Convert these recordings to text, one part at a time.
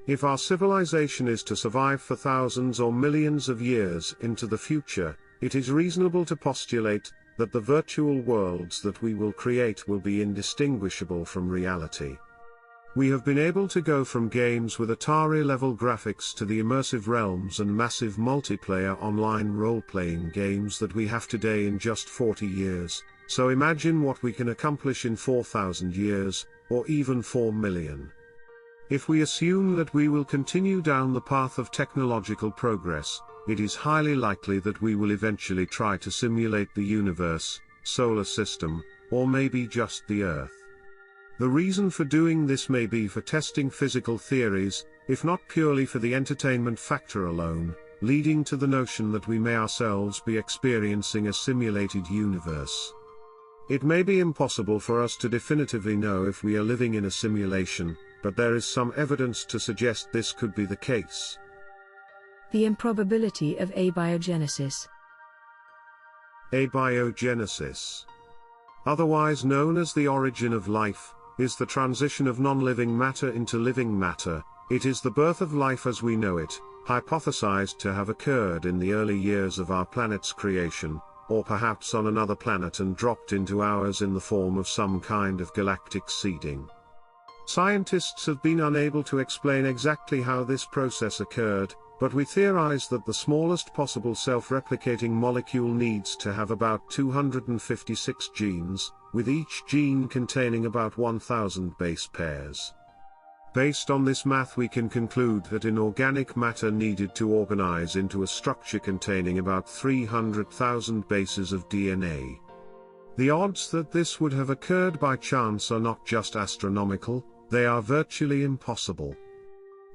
If our civilization is to survive for thousands or millions of years into the future, it is reasonable to postulate that the virtual worlds that we will create will be indistinguishable from reality. We have been able to go from games with Atari-level graphics to the immersive realms and massive multiplayer online role-playing games that we have today in just 40 years, so imagine what we can accomplish in 4,000 years, or even 4 million. If we assume that we will continue down the path of technological progress, it is highly likely that we will eventually try to simulate the universe, solar system, or maybe just the Earth. The reason for doing this may be for testing physical theories, if not purely for the entertainment factor alone, leading to the notion that we may ourselves be experiencing a simulated universe. It may be impossible for us to definitively know if we are living in a simulation, but there is some evidence to suggest this could be the case. The improbability of abiogenesis. Abiogenesis, otherwise known as the origin of life, is the transition of non-living matter into living matter. It is the birth of life as we know it, hypothesized to have occurred in the early years of our planet's creation, or perhaps on another planet and dropped into ours in the form of some kind of galactic seeding. Scientists have been unable to explain exactly how this process occurred, but we theorize that the smallest possible self-replicating molecule needs to have about 256 genes, with each gene containing about 1,000 base pairs. Based on this math, we can conclude that inorganic matter needed to organize into a structure containing about 300,000 bases of DNA. The odds that this would have occurred by chance are not just astronomical, they are virtually impossible.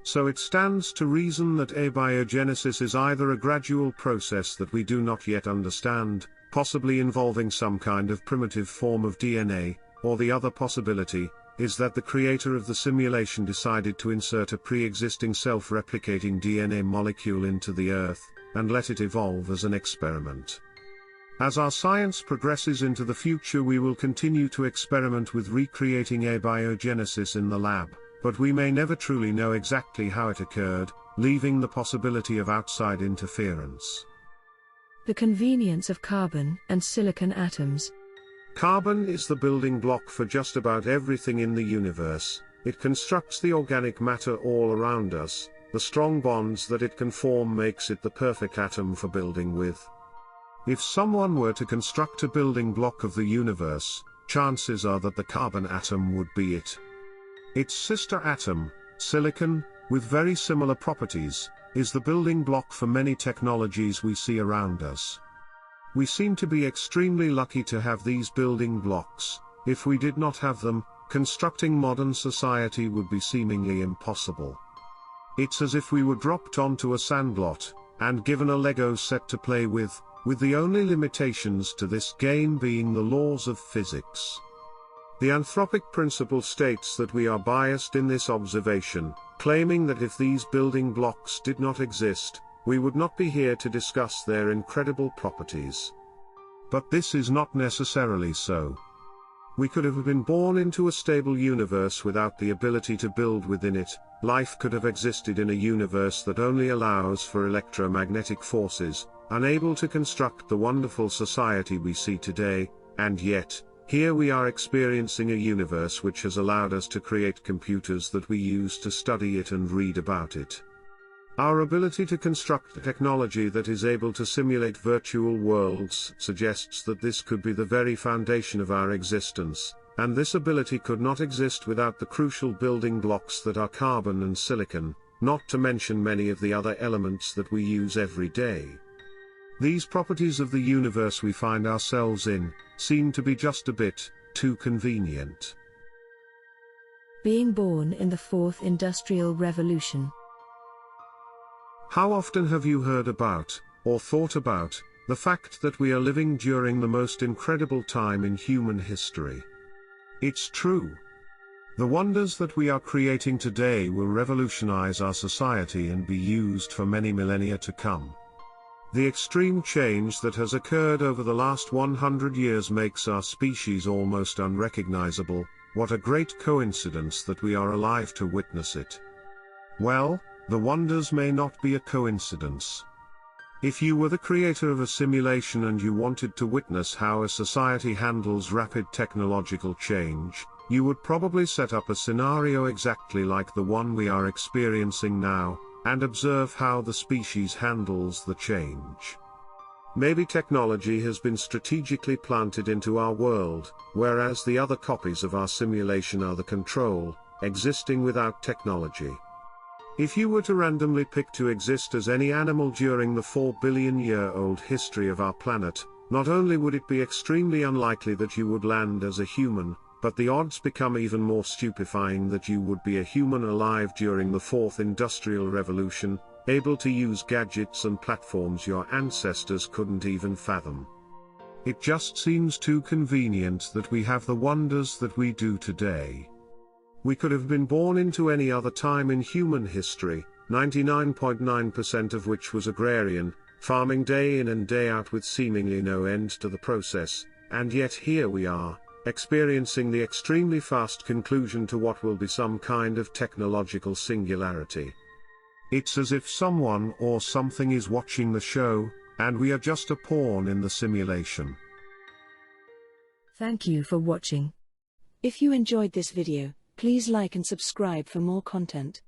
So it stands to reason that abiogenesis is either a gradual process that we do not yet understand, possibly involving some kind of primitive form of DNA, or the other possibility is that the creator of the simulation decided to insert a pre-existing self-replicating DNA molecule into the Earth, and let it evolve as an experiment. As our science progresses into the future, we will continue to experiment with recreating abiogenesis in the lab, but we may never truly know exactly how it occurred, leaving the possibility of outside interference. The convenience of carbon and silicon atoms. Carbon is the building block for just about everything in the universe. It constructs the organic matter all around us. The strong bonds that it can form makes it the perfect atom for building with. If someone were to construct a building block of the universe, chances are that the carbon atom would be it. Its sister atom, silicon, with very similar properties, is the building block for many technologies we see around us. We seem to be extremely lucky to have these building blocks. If we did not have them, constructing modern society would be seemingly impossible. It's as if we were dropped onto a sandlot, and given a Lego set to play with the only limitations to this game being the laws of physics. The anthropic principle states that we are biased in this observation, claiming that if these building blocks did not exist, we would not be here to discuss their incredible properties. But this is not necessarily so. We could have been born into a stable universe without the ability to build within it. Life could have existed in a universe that only allows for electromagnetic forces, unable to construct the wonderful society we see today, and yet, here we are experiencing a universe which has allowed us to create computers that we use to study it and read about it. Our ability to construct technology that is able to simulate virtual worlds suggests that this could be the very foundation of our existence, and this ability could not exist without the crucial building blocks that are carbon and silicon, not to mention many of the other elements that we use every day. These properties of the universe we find ourselves in seem to be just a bit too convenient. Being born in the Fourth Industrial Revolution. How often have you heard about, or thought about, the fact that we are living during the most incredible time in human history? It's true. The wonders that we are creating today will revolutionize our society and be used for many millennia to come. The extreme change that has occurred over the last 100 years makes our species almost unrecognizable. What a great coincidence that we are alive to witness it. Well, the wonders may not be a coincidence. If you were the creator of a simulation and you wanted to witness how a society handles rapid technological change, you would probably set up a scenario exactly like the one we are experiencing now, and observe how the species handles the change. Maybe technology has been strategically planted into our world, whereas the other copies of our simulation are the control, existing without technology. If you were to randomly pick to exist as any animal during the 4 billion-year-old history of our planet, not only would it be extremely unlikely that you would land as a human, but the odds become even more stupefying that you would be a human alive during the fourth industrial revolution, able to use gadgets and platforms your ancestors couldn't even fathom. It just seems too convenient that we have the wonders that we do today. We could have been born into any other time in human history, 99.9% of which was agrarian, farming day in and day out with seemingly no end to the process, and yet here we are, experiencing the extremely fast conclusion to what will be some kind of technological singularity. It's as if someone or something is watching the show, and we are just a pawn in the simulation. Thank you for watching. If you enjoyed this video, please like and subscribe for more content.